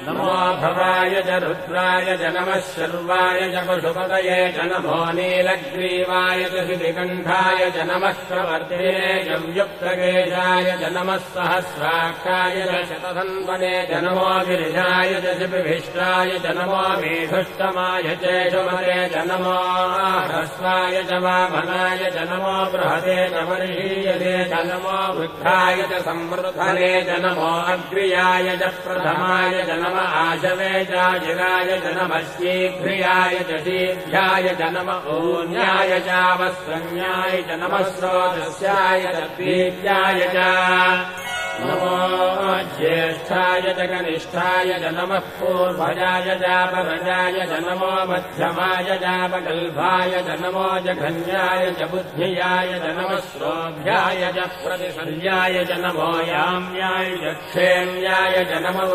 नमो भवाय च रुद्राय च नमः शर्वाय च पशुपतये च नमो नीलग्रीवाय च शितिकण्ठाय च नमः प्रवर्तिने च व्युक्तकेशाय च नमः सहस्राक्षाय च शतधन्वने च नमो गिरिजाय च शिपिभिष्टाय च नमो मेघुष्टमाय चेषुमते च नमो ह्रस्वाय च वामनाय च नमो बृहते च वर्षीयते च नमो वृद्धाय च संवृद्धने च नमो अग्र्याय च प्रथमाय च नमः आशवे चाजिराय च नमः शीघ्रियाय च शीघ्राय च नमः ऊन्याय चावस्रन्याय च नमः स्रोतस्याय च दीप्याय च नमो ज्येष्ठाय च कनिष्ठाय च नमः पूर्वजाय चापरजाय च नमो मध्यमाय चापकल्भाय च नमो जघन्याय च बुद्धियाय च नमः श्रोभ्याय च प्रतिसर्याय च नमो याम्याय च क्षेम्याय च नमो